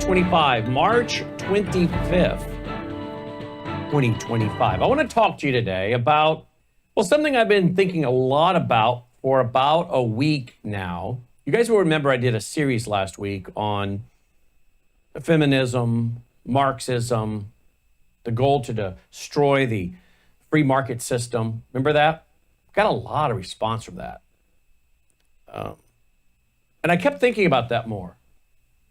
2025, March 25th, 2025. I want to talk to you today about, well, something I've been thinking a lot about for about a week now. You guys will remember I did a series last week on feminism, Marxism, the goal to destroy the free market system. Remember that? Got a lot of response from that. And I kept thinking about that more.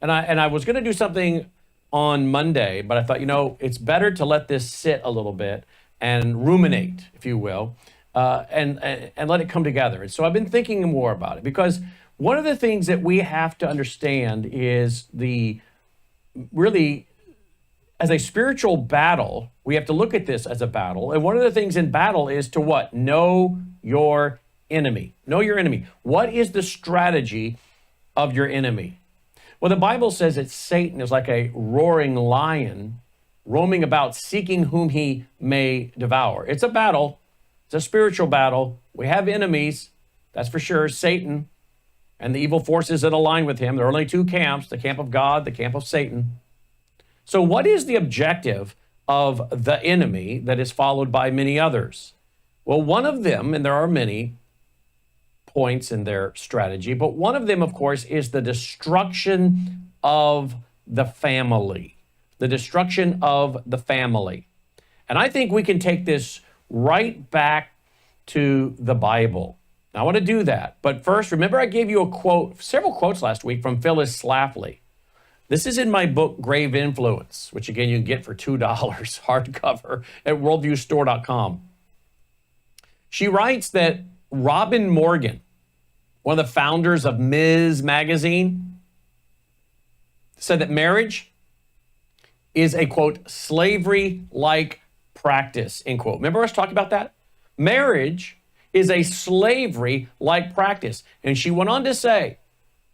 And I was going to do something on Monday, but I thought, it's better to let this sit a little bit and ruminate, if you will, and let it come together. And so I've been thinking more about it, because one of the things that we have to understand is really, as a spiritual battle, we have to look at this as a battle. And one of the things in battle is to what? Know your enemy. Know your enemy. What is the strategy of your enemy? Well, the Bible says that Satan is like a roaring lion roaming about seeking whom he may devour. It's a battle. It's a spiritual battle. We have enemies, that's for sure. Satan and the evil forces that align with him. There are only two camps, the camp of God, the camp of Satan. So what is the objective of the enemy that is followed by many others? Well, one of them, and there are many points in their strategy, but one of them, of course, is the destruction of the family. The destruction of the family. And I think we can take this right back to the Bible. Now, I want to do that. But first, remember I gave you a quote, several quotes last week from Phyllis Schlafly. This is in my book, Grave Influence, which again, you can get for $2 hardcover at worldviewstore.com. She writes that Robin Morgan, one of the founders of Ms. Magazine, said that marriage is a, quote, slavery-like practice, end quote. Remember us talking about that? Marriage is a slavery-like practice. And she went on to say,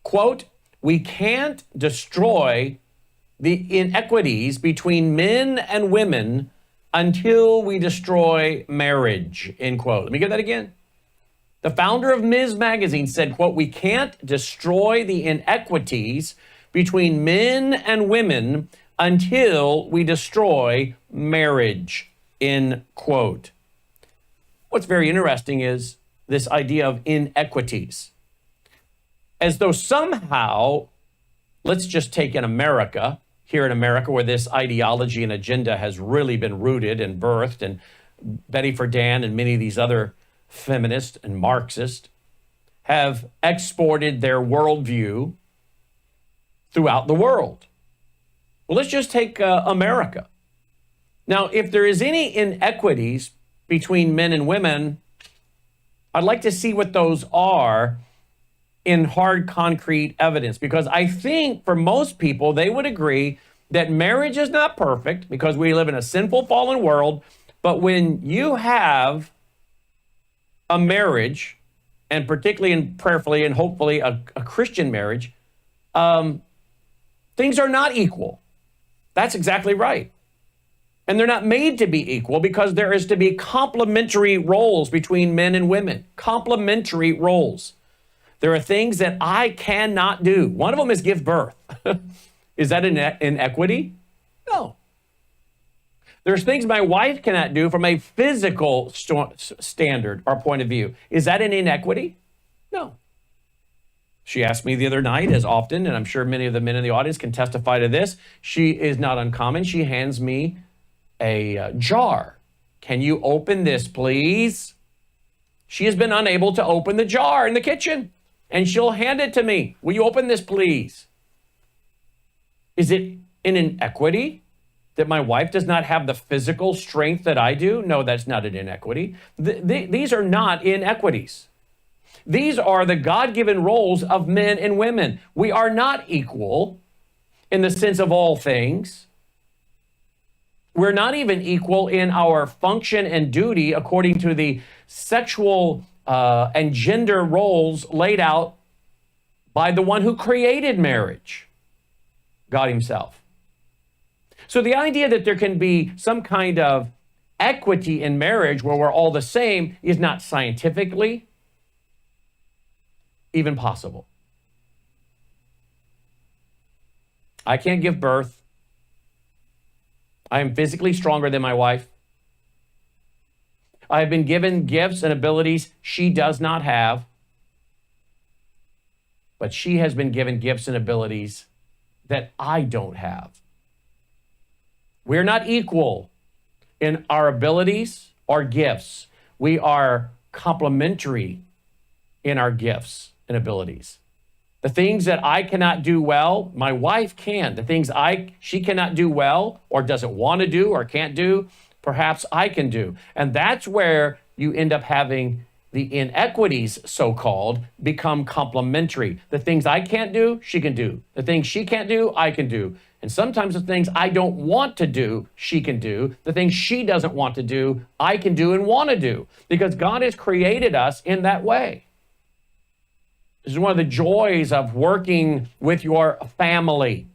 quote, we can't destroy the inequities between men and women until we destroy marriage, end quote. Let me get that again. The founder of Ms. Magazine said, quote, we can't destroy the inequities between men and women until we destroy marriage, end quote. What's very interesting is this idea of inequities. As though somehow, let's just take in America, here in America, where this ideology and agenda has really been rooted and birthed, and Betty Friedan and many of these other feminists and Marxists have exported their worldview throughout the world. Well, let's just take America. Now, if there is any inequities between men and women, I'd like to see what those are in hard, concrete evidence, because I think for most people, they would agree that marriage is not perfect because we live in a sinful, fallen world. But when you have a marriage, and particularly and prayerfully and hopefully a Christian marriage, things are not equal. That's exactly right. And they're not made to be equal because there is to be complementary roles between men and women. Complementary roles. There are things that I cannot do. One of them is give birth. Is that inequity? No. There's things my wife cannot do from a physical standard or point of view. Is that an inequity? No. She asked me the other night, as often, and I'm sure many of the men in the audience can testify to this. She is not uncommon. She hands me a jar. Can you open this, please? She has been unable to open the jar in the kitchen, and she'll hand it to me. Will you open this, please? Is it an inequity that my wife does not have the physical strength that I do? No, that's not an inequity. These are not inequities. These are the God-given roles of men and women. We are not equal in the sense of all things. We're not even equal in our function and duty according to the sexual and gender roles laid out by the one who created marriage, God himself. So the idea that there can be some kind of equity in marriage where we're all the same is not scientifically even possible. I can't give birth. I am physically stronger than my wife. I have been given gifts and abilities she does not have, but she has been given gifts and abilities that I don't have. We're not equal in our abilities or gifts. We are complementary in our gifts and abilities. The things that I cannot do well, my wife can. The things she cannot do well or doesn't want to do or can't do, perhaps I can do. And that's where you end up having the inequities, so-called, become complementary. The things I can't do, she can do. The things she can't do, I can do. And sometimes the things I don't want to do, she can do. The things she doesn't want to do, I can do and want to do. Because God has created us in that way. This is one of the joys of working with your family.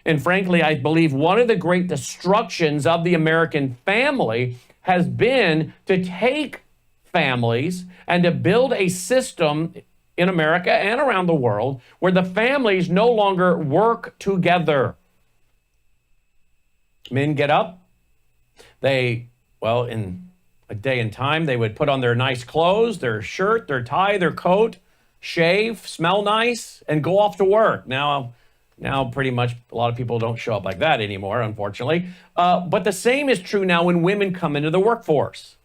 And frankly, I believe one of the great destructions of the American family has been to take families and to build a system in America and around the world where the families no longer work together. Men get up, in a day and time, they would put on their nice clothes, their shirt, their tie, their coat, shave, smell nice, and go off to work. Now pretty much a lot of people don't show up like that anymore, unfortunately. But the same is true now when women come into the workforce.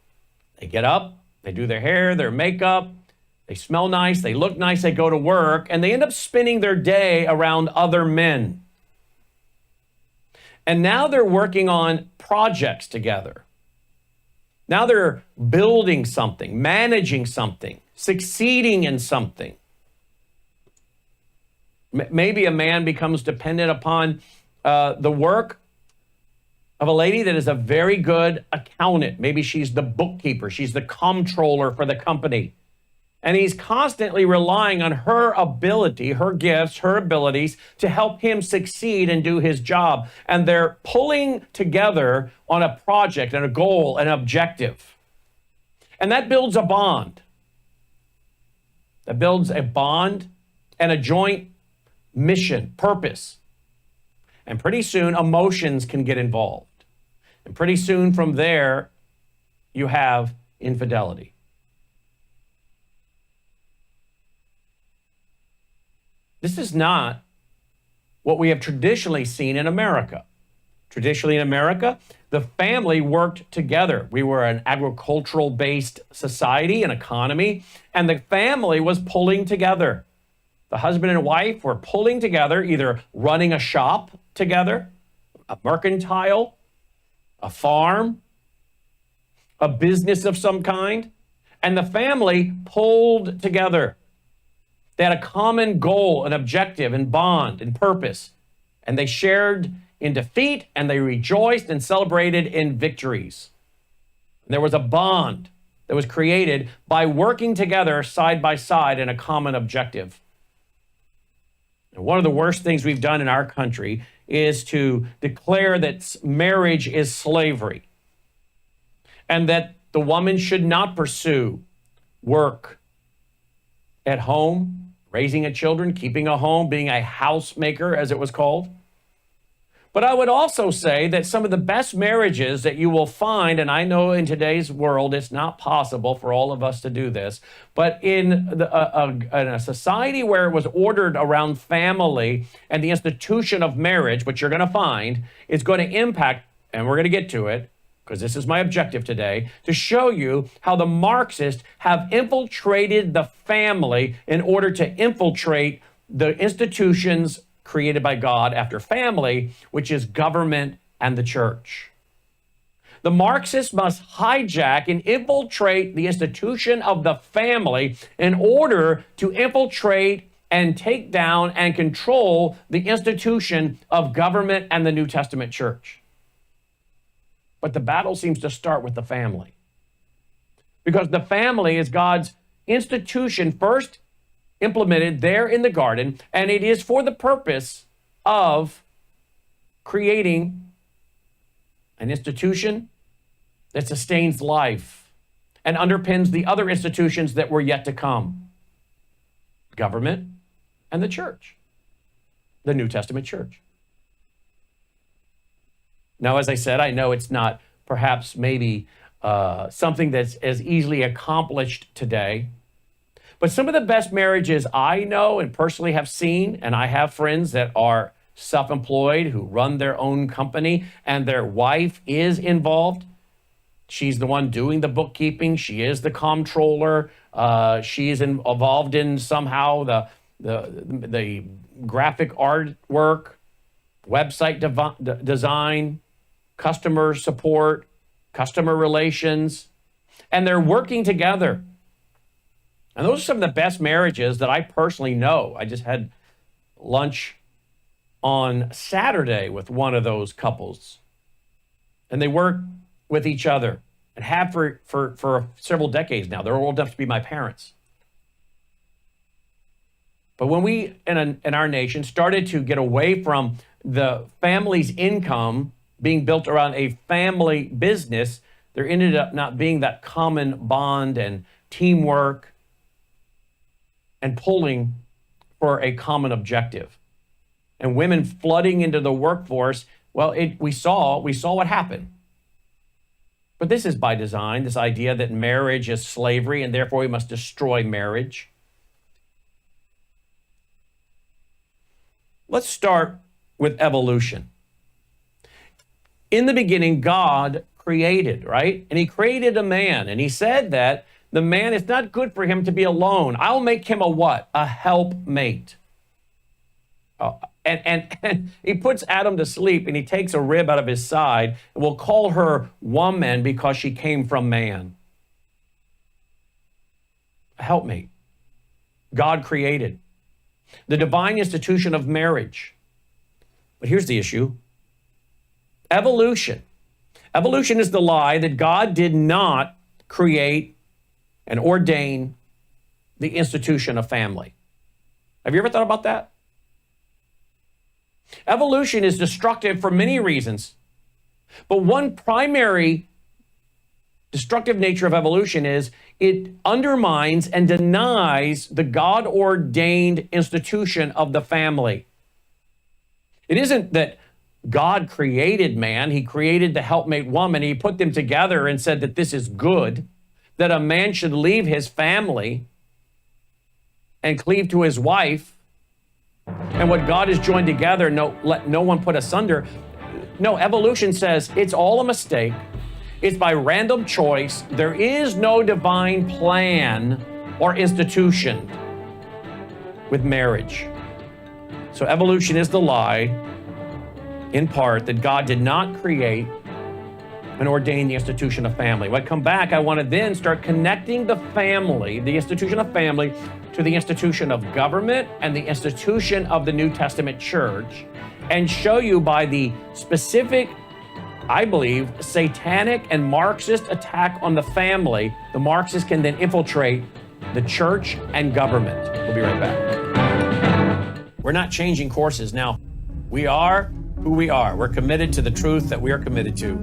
They get up, they do their hair, their makeup, they smell nice, they look nice, they go to work, and they end up spending their day around other men. And now they're working on projects together. Now they're building something, managing something, succeeding in something. Maybe a man becomes dependent upon the work of a lady that is a very good accountant. Maybe she's the bookkeeper, she's the comptroller for the company. And he's constantly relying on her ability, her gifts, her abilities to help him succeed and do his job. And they're pulling together on a project and a goal, an objective. And that builds a bond. That builds a bond and a joint mission, purpose. And pretty soon emotions can get involved. And pretty soon from there, you have infidelity. This is not what we have traditionally seen in America. Traditionally in America, the family worked together. We were an agricultural-based society and economy, and the family was pulling together. The husband and wife were pulling together, either running a shop together, a mercantile, a farm, a business of some kind, and the family pulled together. They had a common goal, an objective, and bond, and purpose. And they shared in defeat, and they rejoiced and celebrated in victories. There was a bond that was created by working together side by side in a common objective. And one of the worst things we've done in our country is to declare that marriage is slavery, and that the woman should not pursue work at home, raising a children, keeping a home, being a housemaker, as it was called. But I would also say that some of the best marriages that you will find, and I know in today's world it's not possible for all of us to do this, but in a society where it was ordered around family and the institution of marriage, which you're going to find is going to impact, and we're going to get to it, because this is my objective today, to show you how the Marxists have infiltrated the family in order to infiltrate the institutions created by God after family, which is government and the church. The Marxists must hijack and infiltrate the institution of the family in order to infiltrate and take down and control the institution of government and the New Testament church. But the battle seems to start with the family, because the family is God's institution first implemented there in the garden, and it is for the purpose of creating an institution that sustains life and underpins the other institutions that were yet to come, government and the church. the New Testament church. Now, as I said, I know it's not perhaps maybe something that's as easily accomplished today, but some of the best marriages I know and personally have seen, and I have friends that are self-employed who run their own company and their wife is involved. She's the one doing the bookkeeping. She is the comptroller. She is involved in somehow the graphic artwork, website design, customer support, customer relations, and they're working together. And those are some of the best marriages that I personally know. I just had lunch on Saturday with one of those couples, and they work with each other and have for several decades now. They're old enough to be my parents. But when we in our nation started to get away from the family's income being built around a family business, there ended up not being that common bond and teamwork and pulling for a common objective. And women flooding into the workforce, well, we saw what happened. But this is by design, this idea that marriage is slavery and therefore we must destroy marriage. Let's start with evolution. In the beginning, God created, right? And he created a man, and he said that the man is not good for him to be alone. I'll make him a what? A helpmate. And he puts Adam to sleep, and he takes a rib out of his side, and we'll call her woman because she came from man. A helpmate. God created the divine institution of marriage. But here's the issue. Evolution. Evolution is the lie that God did not create and ordain the institution of family. Have you ever thought about that? Evolution is destructive for many reasons, but one primary destructive nature of evolution is it undermines and denies the God-ordained institution of the family. It isn't that God created man, he created the helpmate woman, he put them together and said that this is good, that a man should leave his family and cleave to his wife, and what God has joined together, let no one put asunder. No, evolution says it's all a mistake. It's by random choice. There is no divine plan or institution with marriage. So evolution is the lie, in part, that God did not create and ordain the institution of family. When I come back, I want to then start connecting the family, the institution of family, to the institution of government and the institution of the New Testament church, and show you by the specific, I believe, satanic and Marxist attack on the family, the Marxists can then infiltrate the church and government. We'll be right back. We're not changing courses now. We are who we are. We're committed to the truth that we are committed to.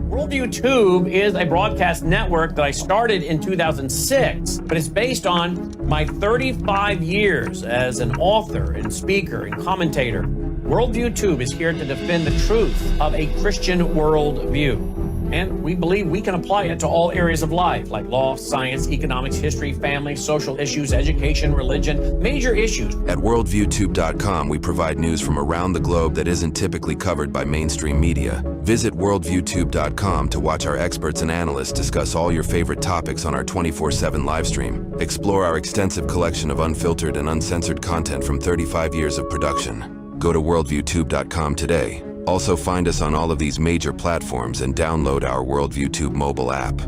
Worldview Tube is a broadcast network that I started in 2006, but it's based on my 35 years as an author and speaker and commentator. Worldview Tube is here to defend the truth of a Christian worldview. And we believe we can apply it to all areas of life, like law, science, economics, history, family, social issues, education, religion, major issues. At worldviewtube.com, we provide news from around the globe that isn't typically covered by mainstream media. Visit worldviewtube.com to watch our experts and analysts discuss all your favorite topics on our 24/7 live stream. Explore our extensive collection of unfiltered and uncensored content from 35 years of production. Go to worldviewtube.com today. Also find us on all of these major platforms and download our Worldview Tube mobile app.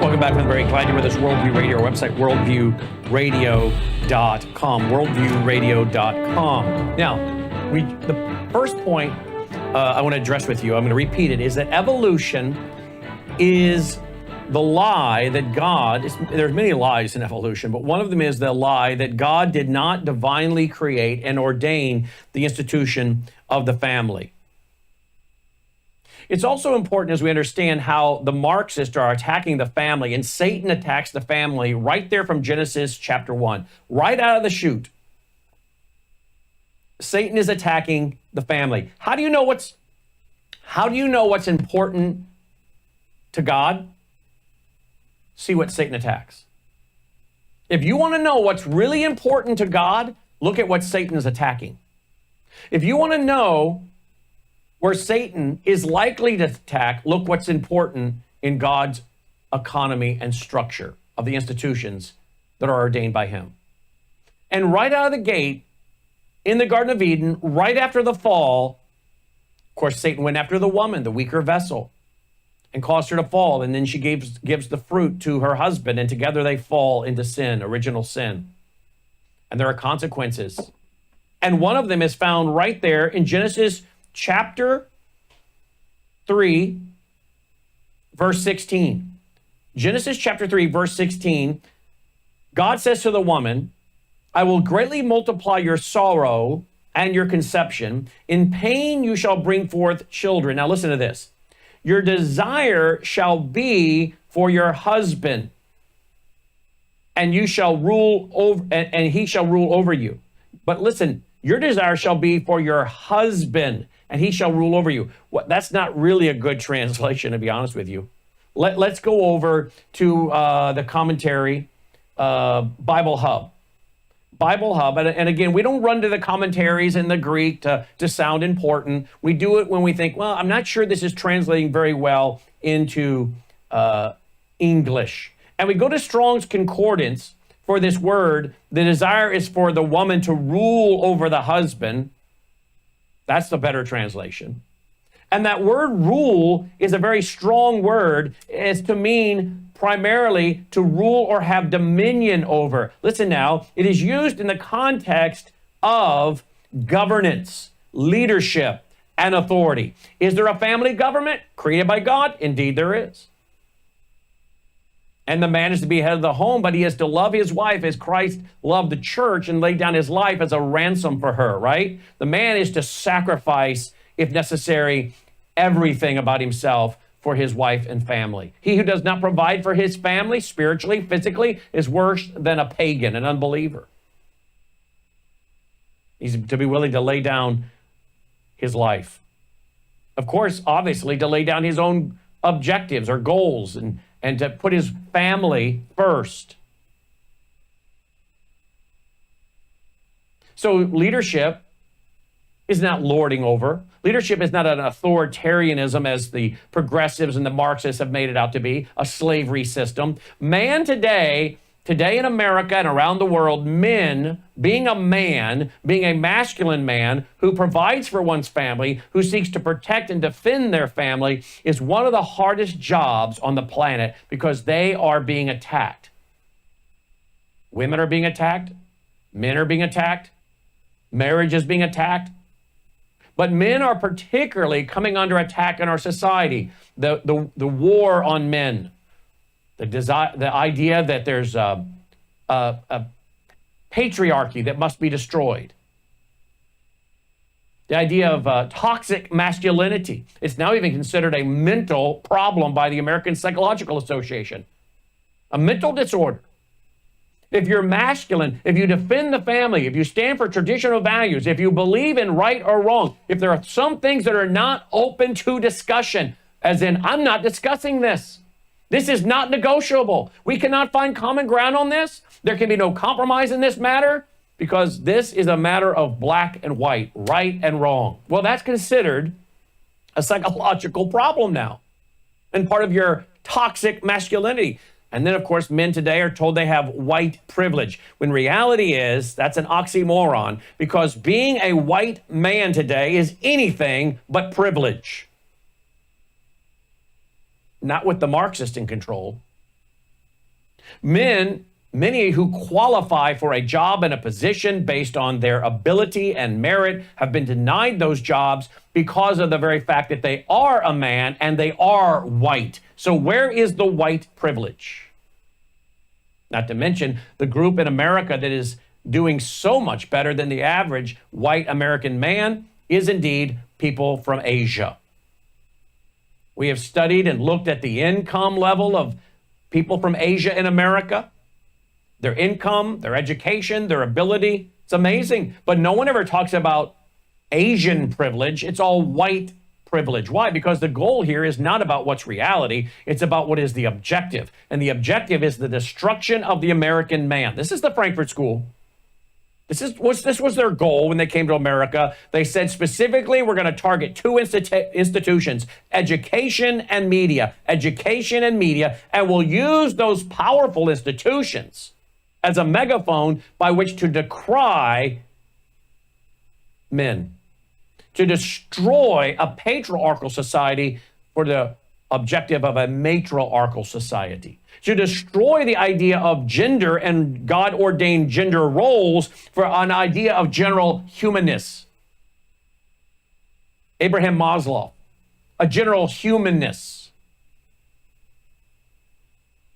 Welcome back. I'm very glad you're with us. Worldview Radio, our website, worldviewradio.com, worldviewradio.com. Now, the first point I want to address with you, I'm going to repeat it, is that evolution is the lie that there's many lies in evolution, but one of them is the lie that God did not divinely create and ordain the institution of the family. It's also important as we understand how the Marxists are attacking the family, and Satan attacks the family right there from Genesis chapter 1, right out of the chute. Satan is attacking the family. How do you know what's important to God? See what Satan attacks. If you want to know what's really important to God, look at what Satan is attacking. If you want to know where Satan is likely to attack, look what's important in God's economy and structure of the institutions that are ordained by him. And right out of the gate, in the Garden of Eden, right after the fall, of course, Satan went after the woman, the weaker vessel, and caused her to fall. And then she gives the fruit to her husband, and together they fall into sin, original sin. And there are consequences. And one of them is found right there in Genesis chapter 3, verse 16. Genesis chapter 3, verse 16, God says to the woman, I will greatly multiply your sorrow and your conception. In pain you shall bring forth children. Now listen to this. Your desire shall be for your husband, and you shall rule over, and he shall rule over you. But listen, your desire shall be for your husband, and he shall rule over you. That's not really a good translation, to be honest with you. Let's go over to the commentary, Bible Hub. Bible Hub, and again, we don't run to the commentaries in the Greek to sound important. We do it when we think, well, I'm not sure this is translating very well into English. And we go to Strong's Concordance for this word. The desire is for the woman to rule over the husband. That's the better translation. And that word rule is a very strong word. It's to mean primarily to rule or have dominion over. Listen now, it is used in the context of governance, leadership, and authority. Is there a family government created by God? Indeed there is. And the man is to be head of the home, but he is to love his wife as Christ loved the church and laid down his life as a ransom for her, right? The man is to sacrifice, if necessary, everything about himself for his wife and family. He who does not provide for his family, spiritually, physically, is worse than a pagan, an unbeliever. He's to be willing to lay down his life. Of course, obviously, to lay down his own objectives or goals and to put his family first. So leadership is not lording over. Leadership is not an authoritarianism as the progressives and the Marxists have made it out to be, a slavery system. Man today in America and around the world, men, being a man, being a masculine man who provides for one's family, who seeks to protect and defend their family, is one of the hardest jobs on the planet because they are being attacked. Women are being attacked. Men are being attacked. Marriage is being attacked. But men are particularly coming under attack in our society. The war on men, the idea that there's a patriarchy that must be destroyed. The idea of toxic masculinity. It's now even considered a mental problem by the American Psychological Association. A mental disorder. If you're masculine, if you defend the family, if you stand for traditional values, if you believe in right or wrong, if there are some things that are not open to discussion, as in, I'm not discussing this. This is not negotiable. We cannot find common ground on this. There can be no compromise in this matter because this is a matter of black and white, right and wrong. Well, that's considered a psychological problem now and part of your toxic masculinity. And then, of course, men today are told they have white privilege, when reality is that's an oxymoron, because being a white man today is anything but privilege. Not with the Marxists in control. Many who qualify for a job and a position based on their ability and merit have been denied those jobs because of the very fact that they are a man and they are white. So where is the white privilege? Not to mention the group in America that is doing so much better than the average white American man is indeed people from Asia. We have studied and looked at the income level of people from Asia in America, their income, their education, their ability. It's amazing. But no one ever talks about Asian privilege. It's all white privilege. Why? Because the goal here is not about what's reality. It's about what is the objective. And the objective is the destruction of the American man. This is the Frankfurt School. This was their goal when they came to America. They said specifically, we're going to target two institutions, education and media, and we'll use those powerful institutions as a megaphone by which to decry men, to destroy a patriarchal society for the objective of a matriarchal society, to destroy the idea of gender and God-ordained gender roles for an idea of general humanness. Abraham Maslow, a general humanness.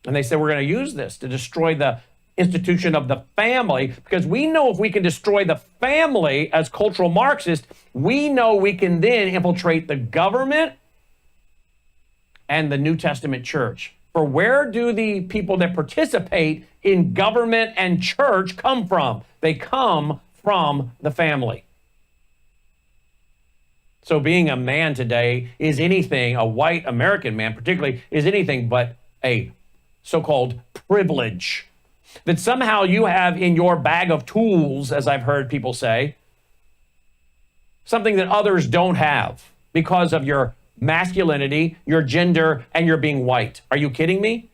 And they said, we're going to use this to destroy the institution of the family, because we know if we can destroy the family as cultural Marxists, we know we can then infiltrate the government and the New Testament church. For where do the people that participate in government and church come from? They come from the family. So being a man today is anything, a white American man particularly, is anything but a so-called privilege that somehow you have in your bag of tools, as I've heard people say, something that others don't have because of your masculinity, your gender, and your being white. Are you kidding me?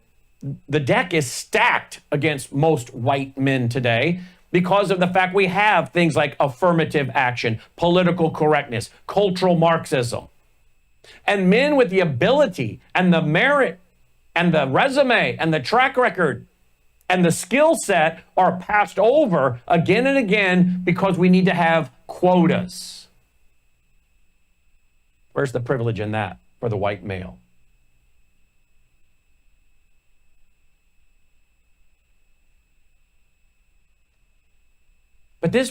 The deck is stacked against most white men today because of the fact we have things like affirmative action, political correctness, cultural Marxism. And men with the ability and the merit and the resume and the track record and the skill set are passed over again and again because we need to have quotas. Where's the privilege in that for the white male? But this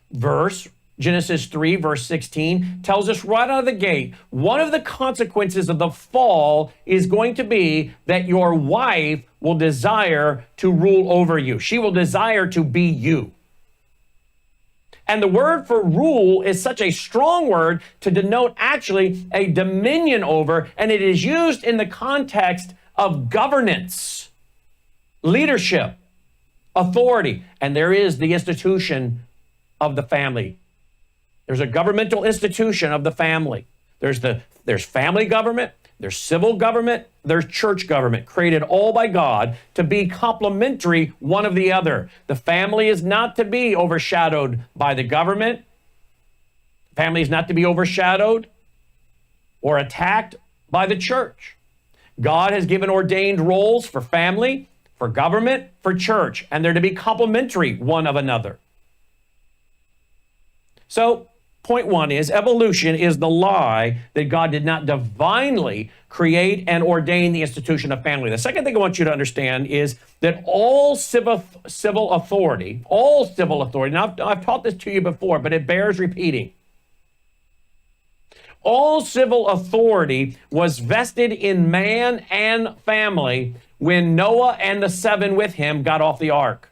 verse, Genesis 3, verse 16, tells us right out of the gate, one of the consequences of the fall is going to be that your wife will desire to rule over you. She will desire to be you. And the word for rule is such a strong word to denote actually a dominion over, and it is used in the context of governance, leadership, authority. And there is the institution of the family. There's a governmental institution of the family. There's family government, there's civil government, there's church government, created all by God to be complementary one of the other. The family is not to be overshadowed by the government. Family is not to be overshadowed or attacked by the church. God has given ordained roles for family, for government, for church, and they're to be complementary one of another. So, point one is evolution is the lie that God did not divinely create and ordain the institution of family. The second thing I want you to understand is that all civil authority, now I've taught this to you before, but it bears repeating. All civil authority was vested in man and family when Noah and the 7 with him got off the ark.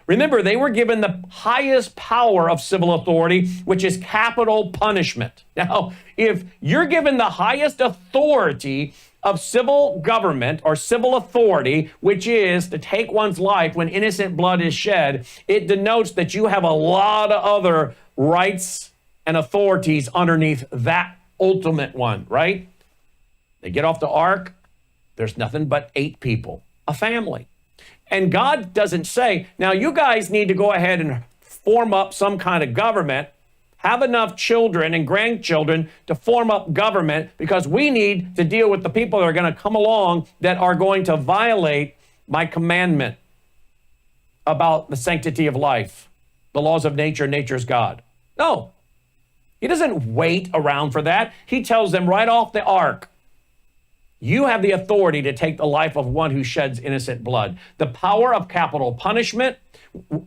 Remember, they were given the highest power of civil authority, which is capital punishment. Now, if you're given the highest authority of civil government or civil authority, which is to take one's life when innocent blood is shed, it denotes that you have a lot of other rights and authorities underneath that ultimate one, right? They get off the ark, there's nothing but 8 people, a family. And God doesn't say, now you guys need to go ahead and form up some kind of government, have enough children and grandchildren to form up government because we need to deal with the people that are going to come along that are going to violate my commandment about the sanctity of life, the laws of nature, nature's God. No, he doesn't wait around for that. He tells them right off the ark, you have the authority to take the life of one who sheds innocent blood. The power of capital punishment,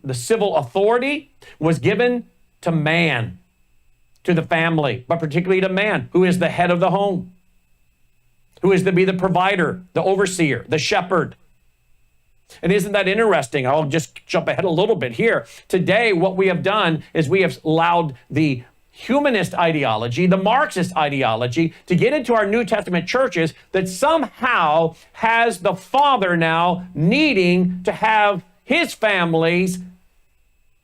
the civil authority, was given to man, to the family, but particularly to man, who is the head of the home. who is to be the provider, the overseer, the shepherd. And isn't that interesting? I'll just jump ahead a little bit here. Today, what we have done is we have allowed the humanist ideology, the Marxist ideology, to get into our New Testament churches that somehow has the father now needing to have his family's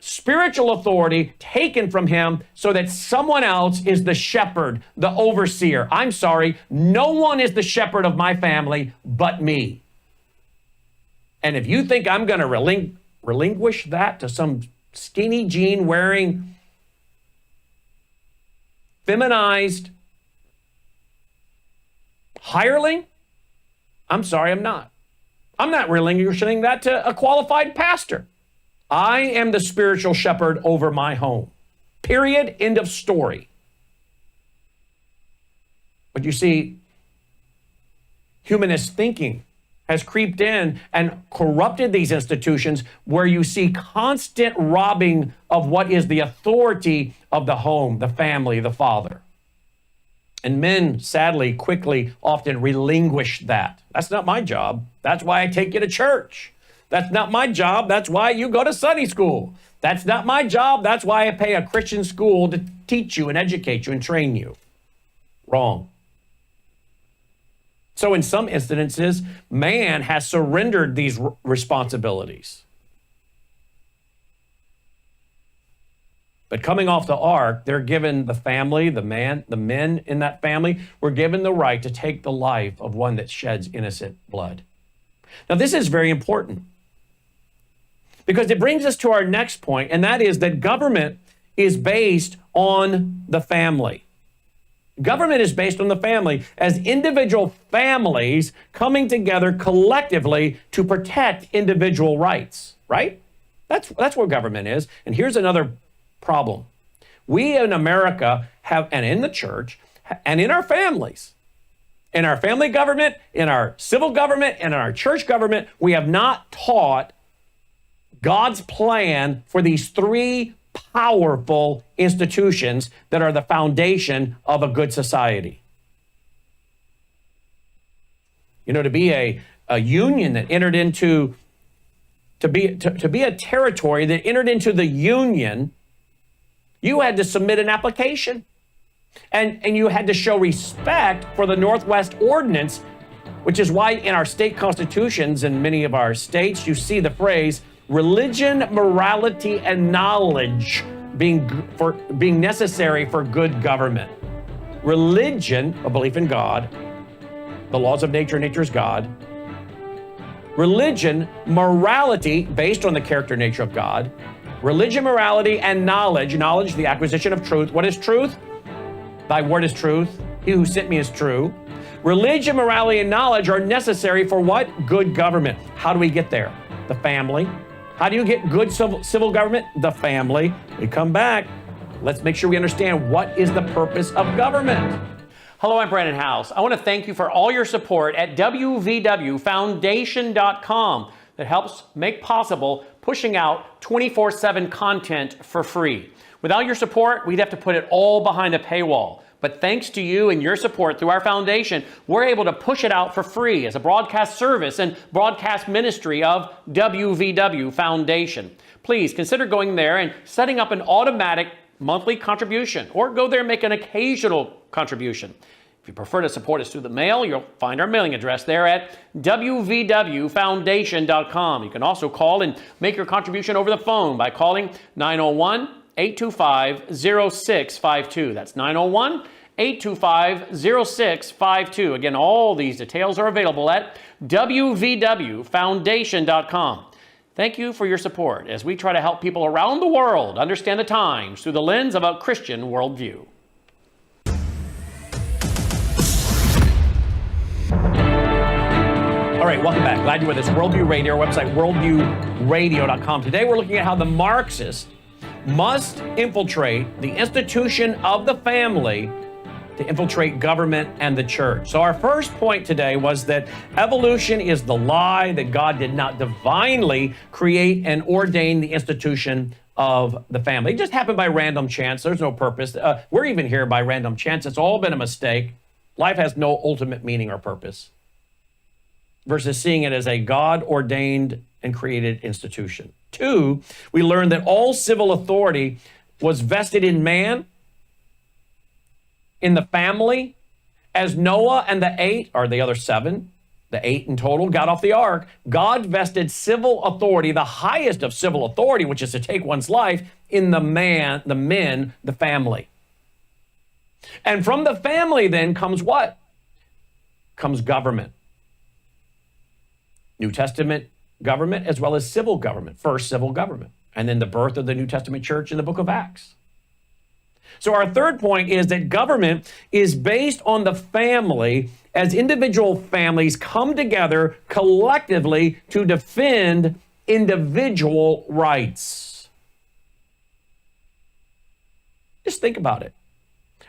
spiritual authority taken from him so that someone else is the shepherd, the overseer. I'm sorry, no one is the shepherd of my family but me. And if you think I'm going to relinquish that to some skinny jean wearing, feminized hireling, I'm sorry, I'm not. I'm not relinquishing that to a qualified pastor. I am the spiritual shepherd over my home. Period. End of story. But you see, humanist thinking has creeped in and corrupted these institutions where you see constant robbing of what is the authority of the home, the family, the father. And men, sadly, quickly often relinquish that. That's not my job. That's why I take you to church. That's not my job. That's why you go to Sunday school. That's not my job. That's why I pay a Christian school to teach you and educate you and train you. Wrong. So in some instances, man has surrendered these responsibilities. But coming off the ark, they're given the family, the men in that family were given the right to take the life of one that sheds innocent blood. Now, this is very important because it brings us to our next point, and that is that government is based on the family. Government is based on the family as individual families coming together collectively to protect individual rights, right? That's what government is. And here's another problem. We in America have, and in the church, and in our families, in our family government, in our civil government, and in our church government, we have not taught God's plan for these three powerful institutions that are the foundation of a good society. You know, to be a union that entered into, to be a territory that entered into the union, you had to submit an application. And you had to show respect for the Northwest Ordinance, which is why in our state constitutions in many of our states, you see the phrase religion, morality, and knowledge being necessary for good government. Religion, a belief in God, the laws of nature, nature's God. Religion, morality, based on the character and nature of God. Religion, morality, and knowledge. Knowledge, the acquisition of truth. What is truth? Thy word is truth. He who sent me is true. Religion, morality, and knowledge are necessary for what? Good government. How do we get there? The family. How do you get good civil government? The family. We come back. Let's make sure we understand what is the purpose of government. Hello, I'm Brandon House. I want to thank you for all your support at wvwfoundation.com that helps make possible pushing out 24/7 content for free. Without your support, we'd have to put it all behind a paywall. But thanks to you and your support through our foundation, we're able to push it out for free as a broadcast service and broadcast ministry of WVW Foundation. Please consider going there and setting up an automatic monthly contribution, or go there and make an occasional contribution. If you prefer to support us through the mail, you'll find our mailing address there at wvwfoundation.com. You can also call and make your contribution over the phone by calling 901-825-0652. That's 901-825-0652. Again, all these details are available at wvwfoundation.com. Thank you for your support as we try to help people around the world understand the times through the lens of a Christian worldview. All right, welcome back. Glad you're with us. Worldview Radio, our website, worldviewradio.com. Today we're looking at how the Marxists must infiltrate the institution of the family to infiltrate government and the church. So our first point today was that evolution is the lie, that God did not divinely create and ordain the institution of the family. It just happened by random chance. There's no purpose. We're even here by random chance. It's all been a mistake. Life has no ultimate meaning or purpose, versus seeing it as a God-ordained and created institution. 2, we learned that all civil authority was vested in man, in the family. As Noah and the 8, or the other 7, the 8 in total, got off the ark, God vested civil authority, the highest of civil authority, which is to take one's life, in the men, the family. And from the family then comes what? Comes government. New Testament government as well as civil government. First civil government, and then the birth of the New Testament church in the book of Acts. So our third point is that government is based on the family, as individual families come together collectively to defend individual rights. Just think about it.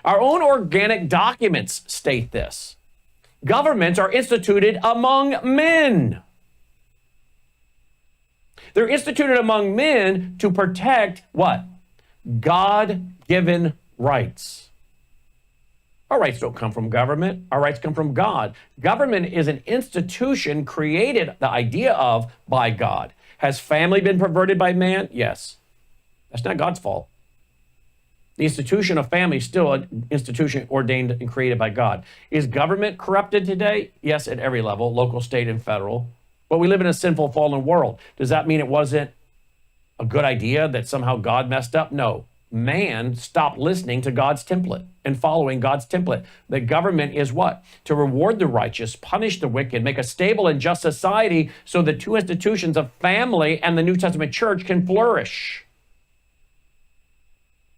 Our own organic documents state this. Governments are instituted among men. They're instituted among men to protect what? God-given rights. Our rights don't come from government. Our rights come from God. Government is an institution created, the idea of, by God. Has family been perverted by man? Yes. That's not God's fault. The institution of family is still an institution ordained and created by God. Is government corrupted today? Yes, at every level, local, state, and federal. But we live in a sinful, fallen world. Does that mean it wasn't a good idea that somehow God messed up? No. Man stopped listening to God's template and following God's template. The government is what? To reward the righteous, punish the wicked, make a stable and just society so the two institutions of family and the New Testament church can flourish.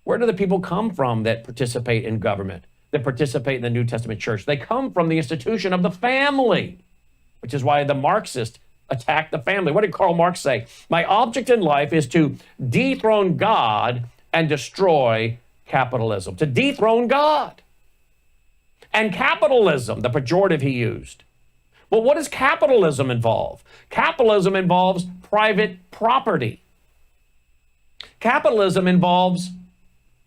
Where do the people come from that participate in government, that participate in the New Testament church? They come from the institution of the family, which is why the Marxists attack the family. What did Karl Marx say? My object in life is to dethrone God and destroy capitalism. To dethrone God. And capitalism, the pejorative he used. Well, what does capitalism involve? Capitalism involves private property. Capitalism involves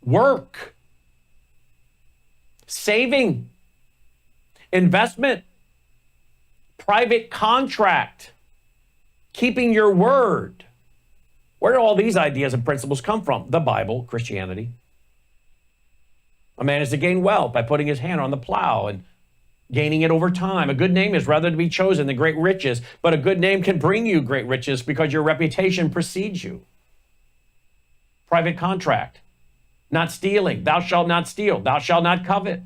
work, saving, investment, private contract, keeping your word. Where do all these ideas and principles come from? The Bible, Christianity. A man is to gain wealth by putting his hand on the plow and gaining it over time. A good name is rather to be chosen than great riches, but a good name can bring you great riches because your reputation precedes you. Private contract, not stealing. Thou shalt not steal. Thou shalt not covet.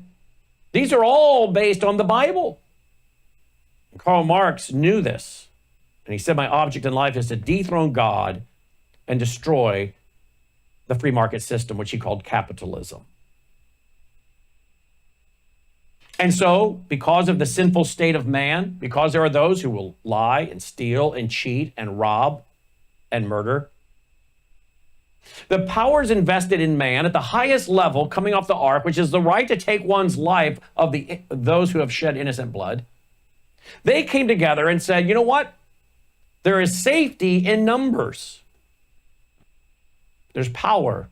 These are all based on the Bible. And Karl Marx knew this. And he said, my object in life is to dethrone God and destroy the free market system, which he called capitalism. And so, because of the sinful state of man, because there are those who will lie and steal and cheat and rob and murder, the powers invested in man at the highest level coming off the ark, which is the right to take one's life of those who have shed innocent blood, they came together and said, you know what? There is safety in numbers. There's power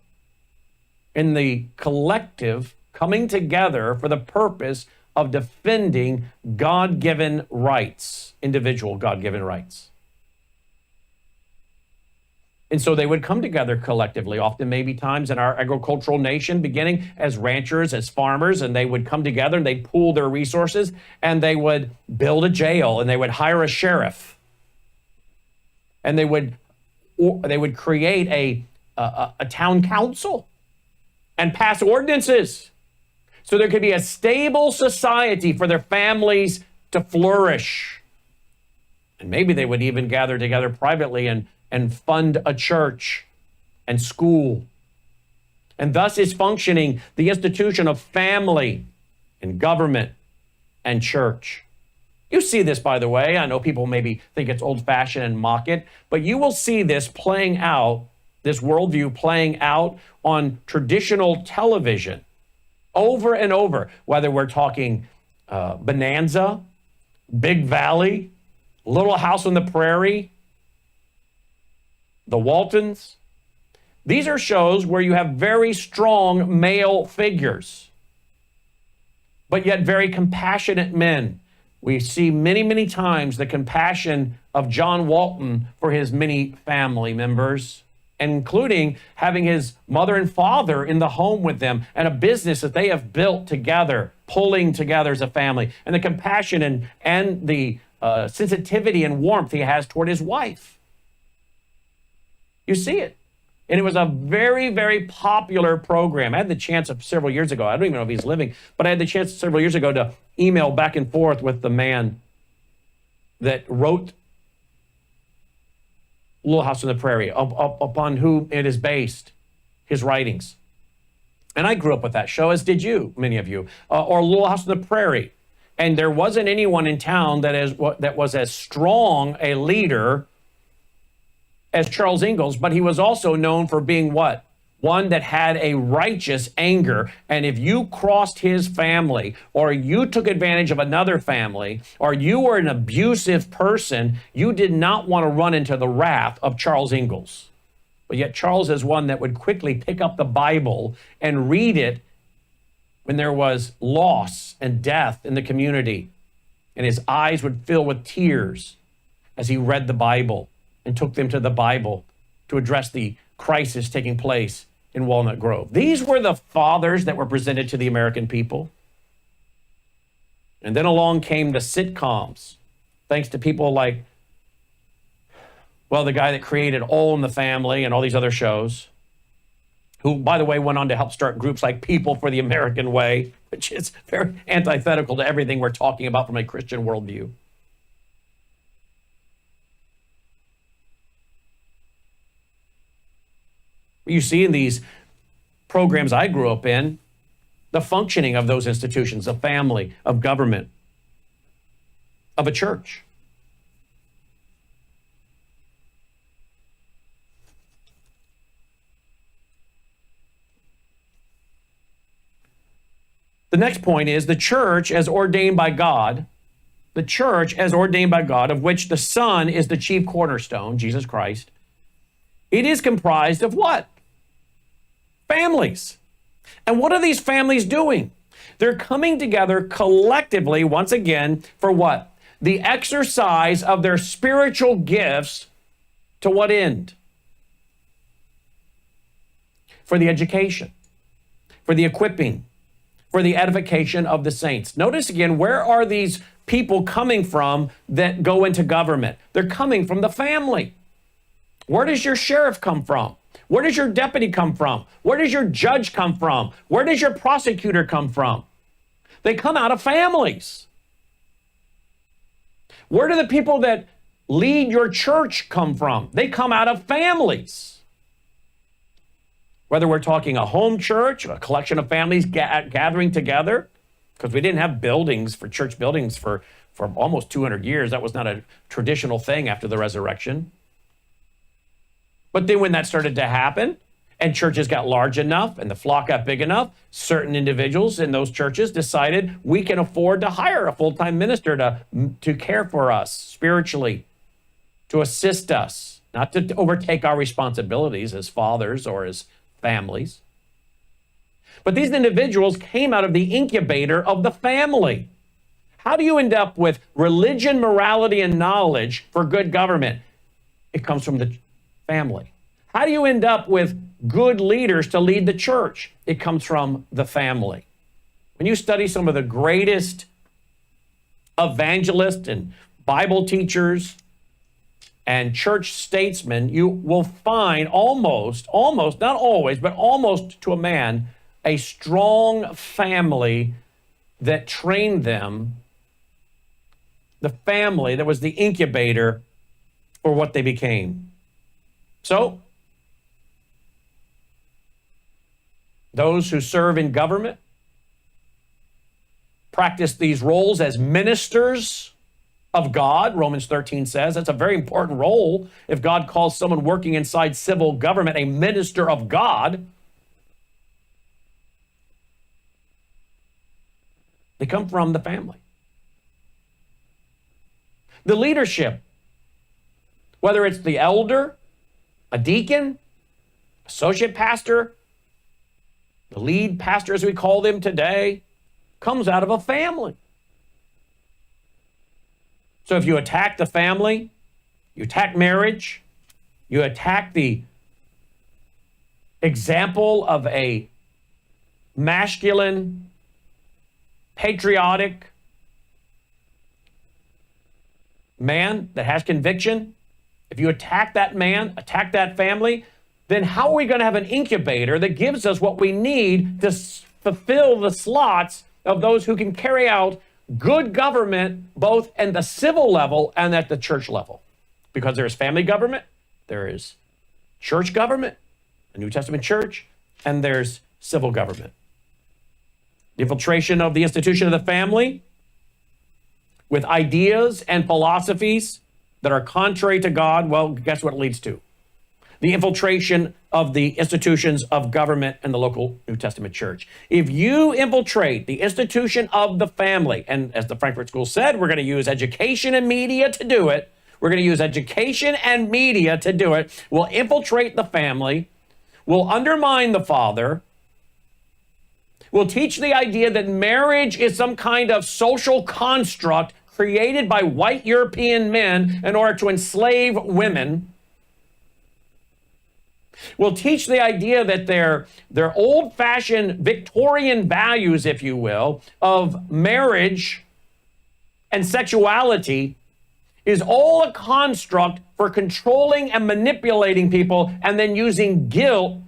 in the collective coming together for the purpose of defending God-given rights, individual God-given rights. And so they would come together collectively, often maybe times in our agricultural nation, beginning as ranchers, as farmers, and they would come together and they'd pool their resources and they would build a jail and they would hire a sheriff. And they would create a town council and pass ordinances so there could be a stable society for their families to flourish. And maybe they would even gather together privately and fund a church and school. And thus is functioning the institution of family and government and church. You see this, by the way. I know people maybe think it's old-fashioned and mock it, but you will see this playing out, this worldview playing out on traditional television over and over, whether we're talking Bonanza, Big Valley, Little House on the Prairie, The Waltons. These are shows where you have very strong male figures. but yet very compassionate men. We see many, many times the compassion of John Walton for his many family members, including having his mother and father in the home with them and a business that they have built together, pulling together as a family, and the compassion and the sensitivity and warmth he has toward his wife. You see it. And it was a very, very popular program. I had the chance of several years ago, I don't even know if he's living, but I had the chance several years ago to email back and forth with the man that wrote Little House on the Prairie, upon whom it is based, his writings. And I grew up with that show, as did you, many of you, or Little House on the Prairie. And there wasn't anyone in town that was as strong a leader as Charles Ingalls, but he was also known for being what? One that had a righteous anger. And if you crossed his family, or you took advantage of another family, or you were an abusive person, you did not want to run into the wrath of Charles Ingalls. But yet Charles is one that would quickly pick up the Bible and read it when there was loss and death in the community. And his eyes would fill with tears as he read the Bible and took them to the Bible to address the crisis taking place in Walnut Grove. These were the fathers that were presented to the American people. And then along came the sitcoms, thanks to people like, well, the guy that created All in the Family and all these other shows, who, by the way, went on to help start groups like People for the American Way, which is very antithetical to everything we're talking about from a Christian worldview. You see in these programs I grew up in, the functioning of those institutions, of family, of government, of a church. The next point is the church as ordained by God, the church as ordained by God, of which the Son is the chief cornerstone, Jesus Christ. It is comprised of what? Families. And what are these families doing? They're coming together collectively, once again, for what? The exercise of their spiritual gifts to what end? For the education, for the equipping, for the edification of the saints. Notice again, where are these people coming from that go into government? They're coming from the family. Where does your sheriff come from? Where does your deputy come from? Where does your judge come from? Where does your prosecutor come from? They come out of families. Where do the people that lead your church come from? They come out of families. Whether we're talking a home church, a collection of families gathering together, because we didn't have buildings for church buildings for almost 200 years. That was not a traditional thing after the resurrection. But then when that started to happen and churches got large enough and the flock got big enough, certain individuals in those churches decided we can afford to hire a full-time minister to care for us spiritually, to assist us, not to overtake our responsibilities as fathers or as families. But these individuals came out of the incubator of the family. How do you end up with religion, morality, and knowledge for good government? It comes from the family. How do you end up with good leaders to lead the church? It comes from the family. When you study some of the greatest evangelists and Bible teachers and church statesmen, you will find almost, not always, but almost to a man, a strong family that trained them, the family that was the incubator for what they became. So, those who serve in government practice these roles as ministers of God, Romans 13 says. That's a very important role if God calls someone working inside civil government a minister of God. They come from the family. The leadership, whether it's the elder, a deacon, associate pastor, the lead pastor as we call them today, comes out of a family. So if you attack the family, you attack marriage, you attack the example of a masculine, patriotic man that has conviction, if you attack that man, attack that family, then how are we going to have an incubator that gives us what we need to fulfill the slots of those who can carry out good government both at the civil level and at the church level? Because there is family government, there is church government, a New Testament church, and there's civil government. The infiltration of the institution of the family with ideas and philosophies that are contrary to God, well, guess what it leads to? The infiltration of the institutions of government and the local New Testament church. If you infiltrate the institution of the family, and as the Frankfurt School said, we're going to use education and media to do it. We're going to use education and media to do it. We'll infiltrate the family. We'll undermine the father. We'll teach the idea that marriage is some kind of social construct created by white European men in order to enslave women. We'll teach the idea that their old-fashioned Victorian values, if you will, of marriage and sexuality is all a construct for controlling and manipulating people and then using guilt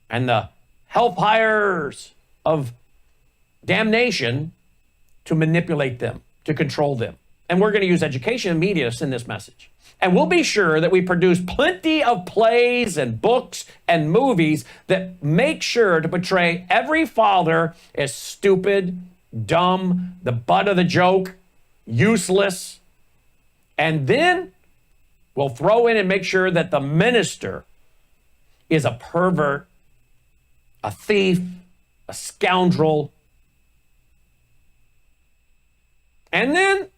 and the hellfires of damnation to manipulate them, to control them. And we're going to use education and media to send this message. And we'll be sure that we produce plenty of plays and books and movies that make sure to portray every father as stupid, dumb, the butt of the joke, useless. And then we'll throw in and make sure that the minister is a pervert, a thief, a scoundrel. And then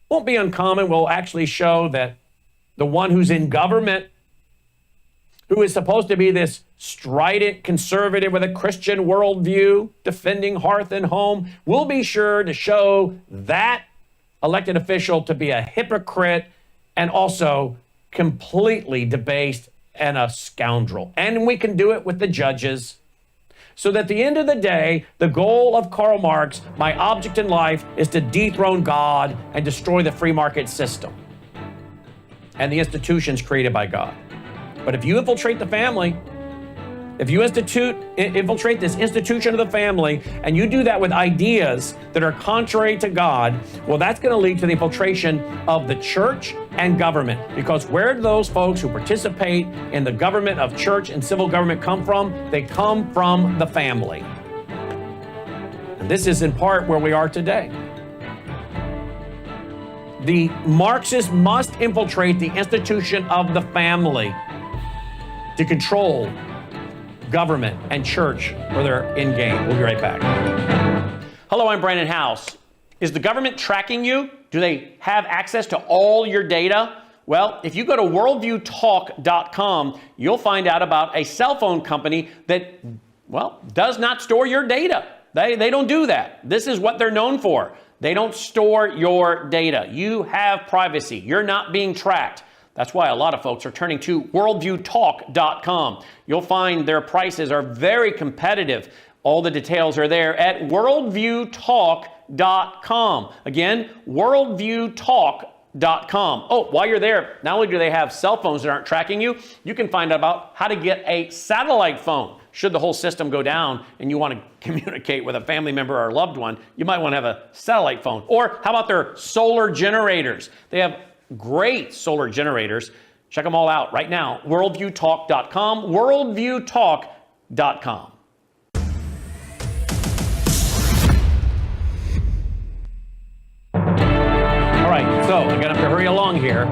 won't be uncommon, we'll actually show that the one who's in government, who is supposed to be this strident conservative with a Christian worldview, defending hearth and home, we'll be sure to show that elected official to be a hypocrite and also completely debased and a scoundrel. And we can do it with the judges. So that at the end of the day, the goal of Karl Marx, my object in life, is to dethrone God and destroy the free market system and the institutions created by God. But if you infiltrate the family, if you infiltrate this institution of the family, and you do that with ideas that are contrary to God, well, that's going to lead to the infiltration of the church and government. Because where do those folks who participate in the government of church and civil government come from? They come from the family. And this is in part where we are today. The Marxists must infiltrate the institution of the family to control government and church where they're in game. We'll be right back. Hello, I'm Brandon House. Is the government tracking you? Do they have access to all your data? Well, if you go to worldviewtalk.com, you'll find out about a cell phone company that, well, does not store your data. They don't do that. This is what they're known for. They don't store your data. You have privacy. You're not being tracked. That's why a lot of folks are turning to worldviewtalk.com. You'll find their prices are very competitive. All the details are there at worldviewtalk.com. Again, worldviewtalk.com. Oh, while you're there, not only do they have cell phones that aren't tracking you, you can find out about how to get a satellite phone. Should the whole system go down and you want to communicate with a family member or a loved one, you might want to have a satellite phone. Or how about their solar generators? They have great solar generators. Check them all out right now. Worldviewtalk.com. Worldviewtalk.com. All right, so I'm going to hurry along here.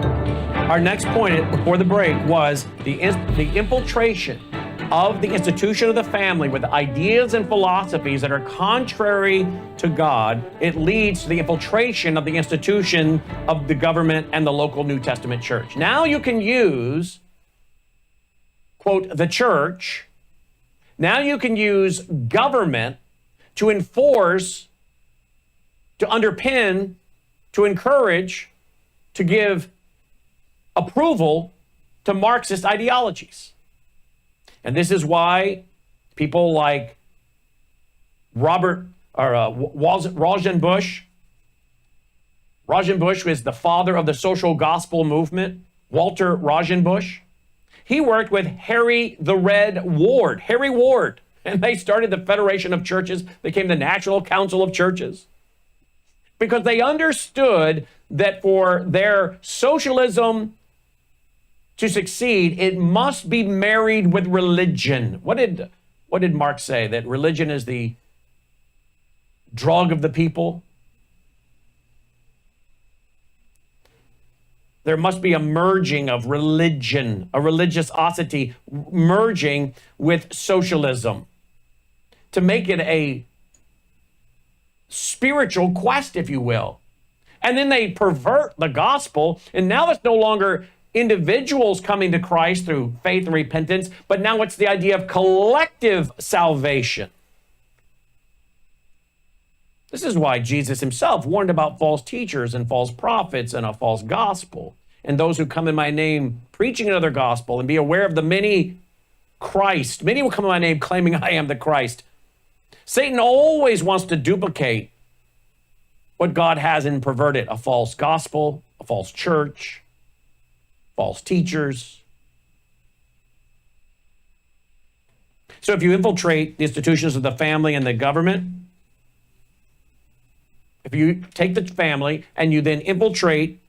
Our next point before the break was the infiltration of the institution of the family with ideas and philosophies that are contrary to God. It leads to the infiltration of the institution of the government and the local New Testament church. Now you can use, quote, the church. Now you can use government to enforce, to underpin, to encourage, to give approval to Marxist ideologies. And this is why people like Rauschenbusch was the father of the social gospel movement, Walter Rauschenbusch. He worked with Harry Ward, and they started the Federation of Churches, became the National Council of Churches, because they understood that for their socialism to succeed, it must be married with religion. What did Marx say? That religion is the drug of the people? There must be a merging of religion, a religiosity merging with socialism to make it a spiritual quest, if you will. And then they pervert the gospel, and now it's no longer individuals coming to Christ through faith and repentance, but now it's the idea of collective salvation. This is why Jesus himself warned about false teachers and false prophets and a false gospel, and those who come in my name preaching another gospel, and be aware of the many Christ. Many will come in my name claiming I am the Christ. Satan always wants to duplicate what God has and pervert it: a false gospel, a false church, false teachers. So if you infiltrate the institutions of the family and the government, if you take the family and you then infiltrate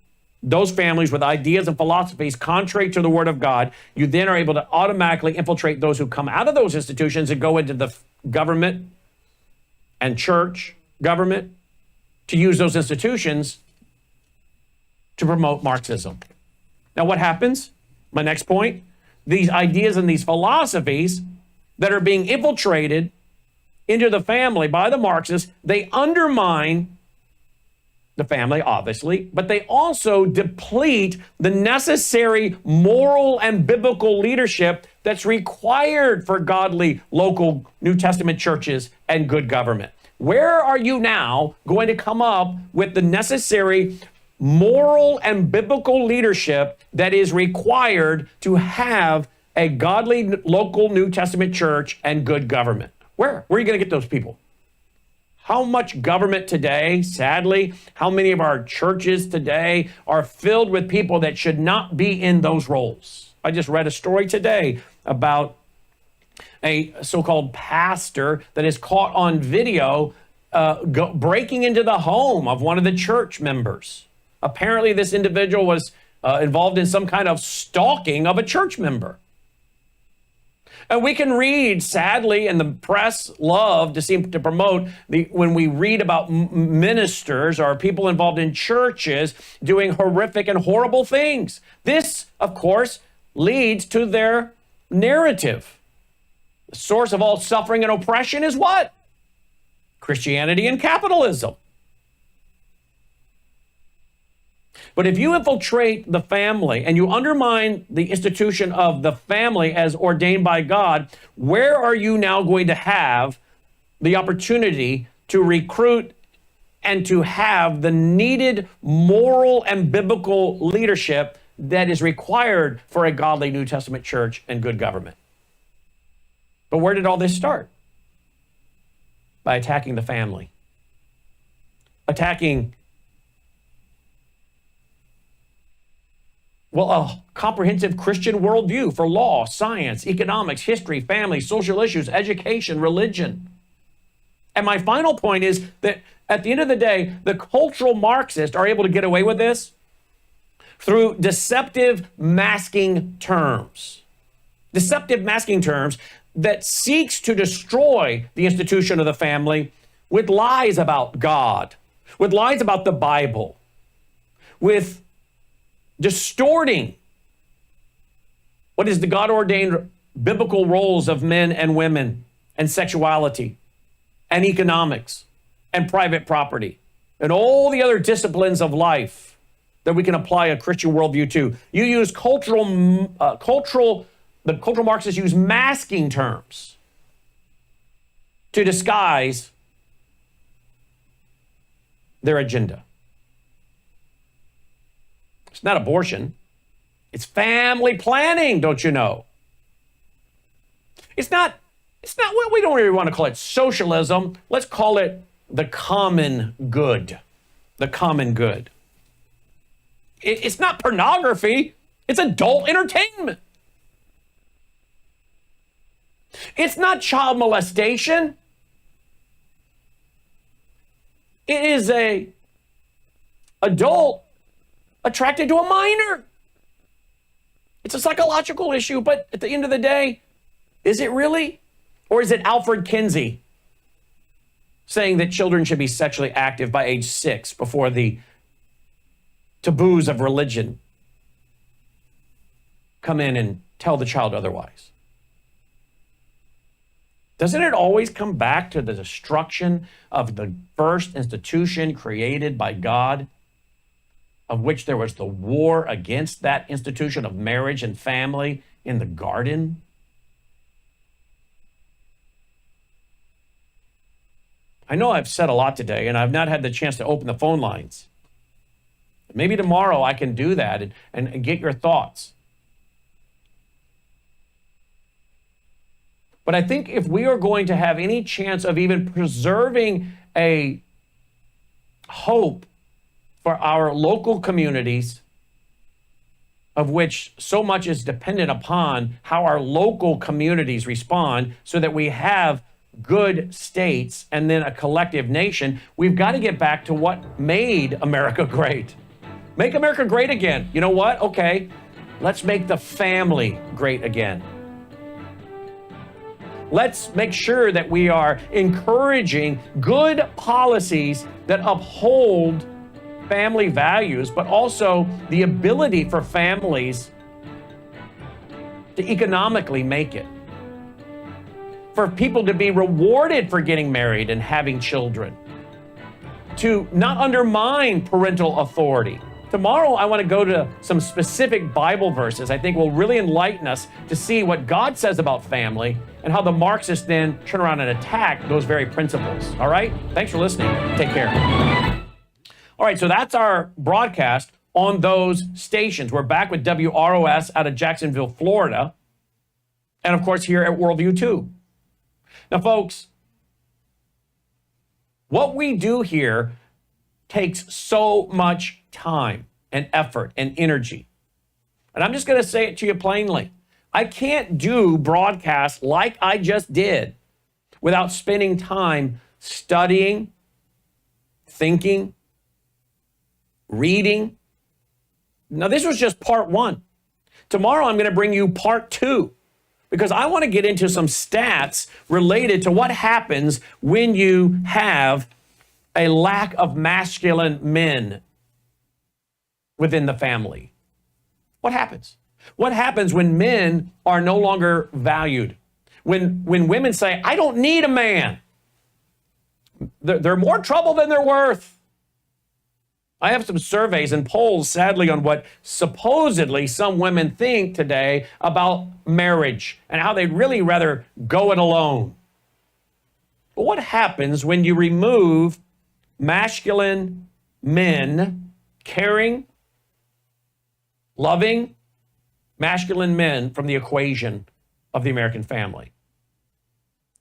those families with ideas and philosophies contrary to the Word of God, you then are able to automatically infiltrate those who come out of those institutions and go into the government and church government to use those institutions to promote Marxism. Now, what happens? My next point, these ideas and these philosophies that are being infiltrated into the family by the Marxists, they undermine the family, obviously, but they also deplete the necessary moral and biblical leadership that's required for godly local New Testament churches and good government. Where are you now going to come up with the necessary moral and biblical leadership that is required to have a godly local New Testament church and good government? Where are you going to get those people? How much government today, sadly, how many of our churches today are filled with people that should not be in those roles? I just read a story today about a so-called pastor that is caught on video breaking into the home of one of the church members. Apparently, this individual was involved in some kind of stalking of a church member. And we can read, sadly, and the press love to seem to promote when we read about ministers or people involved in churches doing horrific and horrible things. This, of course, leads to their narrative. The source of all suffering and oppression is what? Christianity and capitalism. But if you infiltrate the family and you undermine the institution of the family as ordained by God, where are you now going to have the opportunity to recruit and to have the needed moral and biblical leadership that is required for a godly New Testament church and good government? But where did all this start? By attacking the family, attacking a comprehensive Christian worldview for law, science, economics, history, family, social issues, education, religion. And my final point is that at the end of the day, the cultural Marxists are able to get away with this through deceptive masking terms. Deceptive masking terms that seeks to destroy the institution of the family with lies about God, with lies about the Bible, with distorting what is the God-ordained biblical roles of men and women and sexuality and economics and private property and all the other disciplines of life that we can apply a Christian worldview to. You use the cultural Marxists use masking terms to disguise their agenda. It's not abortion. It's family planning, don't you know? It's not what we don't really want to call it socialism. Let's call it the common good. The common good. It's not pornography. It's adult entertainment. It's not child molestation. It is a adult attracted to a minor. It's a psychological issue, but at the end of the day, is it really? Or is it Alfred Kinsey saying that children should be sexually active by age 6 before the taboos of religion come in and tell the child otherwise? Doesn't it always come back to the destruction of the first institution created by God, of which there was the war against that institution of marriage and family in the garden? I know I've said a lot today, and I've not had the chance to open the phone lines. Maybe tomorrow I can do that and get your thoughts. But I think if we are going to have any chance of even preserving a hope for our local communities, of which so much is dependent upon how our local communities respond so that we have good states and then a collective nation, we've got to get back to what made America great. Make America great again. You know what? Okay, let's make the family great again. Let's make sure that we are encouraging good policies that uphold family values, but also the ability for families to economically make it. For people to be rewarded for getting married and having children. To not undermine parental authority. Tomorrow, I want to go to some specific Bible verses I think will really enlighten us to see what God says about family and how the Marxists then turn around and attack those very principles. All right? Thanks for listening. Take care. All right, so that's our broadcast on those stations. We're back with WROS out of Jacksonville, Florida. And of course, here at Worldview 2. Now, folks, what we do here takes so much time and effort and energy. And I'm just going to say it to you plainly. I can't do broadcasts like I just did without spending time studying, thinking, reading. Now, this was just part 1. Tomorrow, I'm going to bring you part 2. Because I want to get into some stats related to what happens when you have a lack of masculine men within the family. What happens? What happens when men are no longer valued? When women say, I don't need a man. They're more trouble than they're worth. I have some surveys and polls, sadly, on what supposedly some women think today about marriage and how they'd really rather go it alone. But what happens when you remove masculine men, caring, loving, masculine men from the equation of the American family?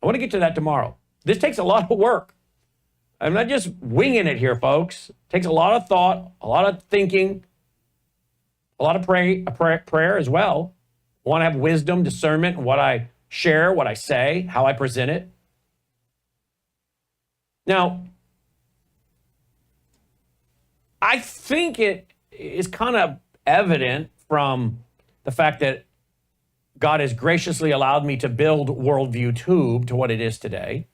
I want to get to that tomorrow. This takes a lot of work. I'm not just winging it here, folks. It takes a lot of thought, a lot of thinking, a lot of prayer as well. I want to have wisdom, discernment in what I share, what I say, how I present it. Now, I think it is kind of evident from the fact that God has graciously allowed me to build Worldview Tube to what it is today,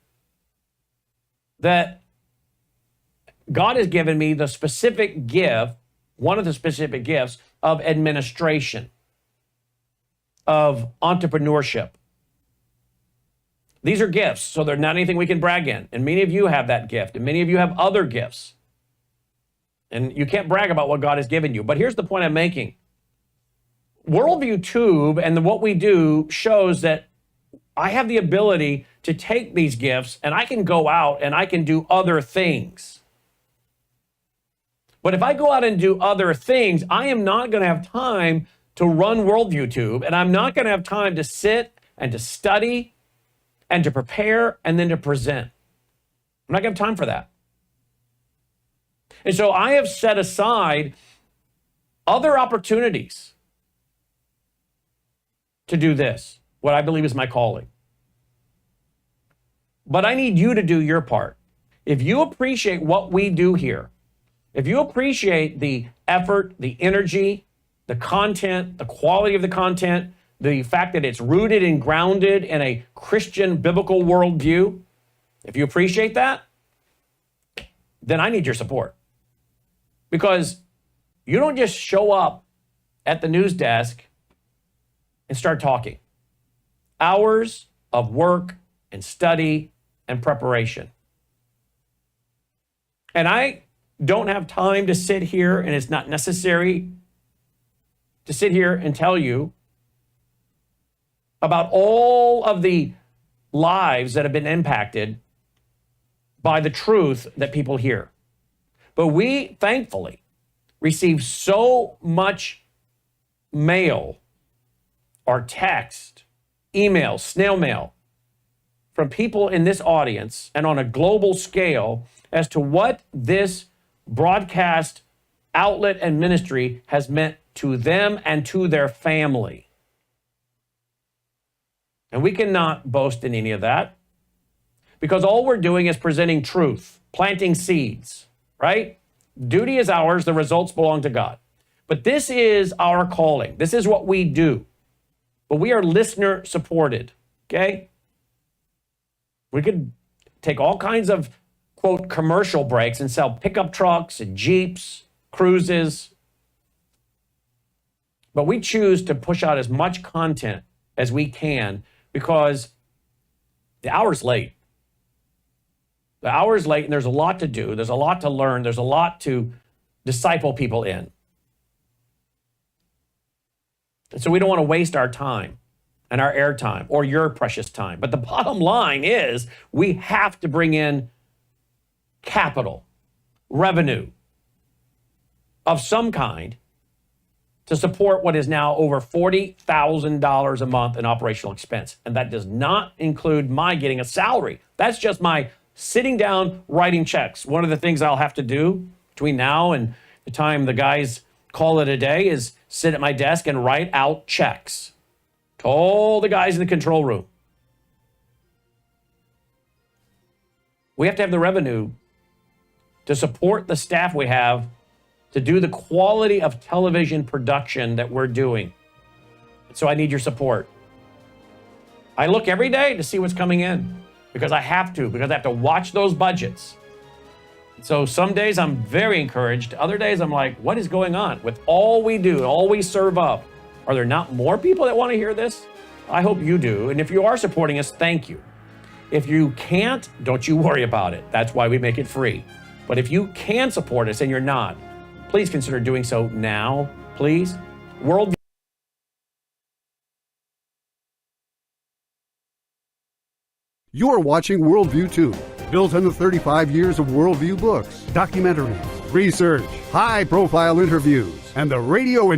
that God has given me the specific gift, one of the specific gifts of administration, of entrepreneurship. These are gifts, so they're not anything we can brag in. And many of you have that gift, and many of you have other gifts. And you can't brag about what God has given you. But here's the point I'm making. Worldview Tube and what we do shows that I have the ability to take these gifts and I can go out and I can do other things. But if I go out and do other things, I am not going to have time to run Worldview Tube, and I'm not going to have time to sit and to study and to prepare and then to present. I'm not going to have time for that. And so I have set aside other opportunities to do this, what I believe is my calling. But I need you to do your part. If you appreciate what we do here, if you appreciate the effort, the energy, the content, the quality of the content, the fact that it's rooted and grounded in a Christian biblical worldview, if you appreciate that, then I need your support. Because you don't just show up at the news desk and start talking. Hours of work and study and preparation. And I don't have time to sit here, and it's not necessary to sit here and tell you about all of the lives that have been impacted by the truth that people hear. But we, thankfully, receive so much mail or text, email, snail mail from people in this audience and on a global scale as to what this broadcast outlet and ministry has meant to them and to their family. And we cannot boast in any of that because all we're doing is presenting truth, planting seeds, right? Duty is ours, the results belong to God. But this is our calling. This is what we do. But we are listener supported, okay? We could take all kinds of, quote, commercial breaks and sell pickup trucks and Jeeps, cruises. But we choose to push out as much content as we can because the hour's late. The hour's late and there's a lot to do. There's a lot to learn. There's a lot to disciple people in. And so we don't want to waste our time and our airtime or your precious time. But the bottom line is we have to bring in capital, revenue of some kind to support what is now over $40,000 a month in operational expense. And that does not include my getting a salary. That's just my sitting down, writing checks. One of the things I'll have to do between now and the time the guys call it a day is sit at my desk and write out checks to all the guys in the control room. We have to have the revenue to support the staff we have to do the quality of television production that we're doing. So I need your support. I look every day to see what's coming in because I have to watch those budgets. So some days I'm very encouraged. Other days I'm like, what is going on with all we do, all we serve up? Are there not more people that want to hear this? I hope you do. And if you are supporting us, thank you. If you can't, don't you worry about it. That's why we make it free. But if you can support us and you're not, please consider doing so now, please. Worldview. You're watching Worldview 2, built on the 35 years of Worldview books, documentaries, research, high-profile interviews, and the radio and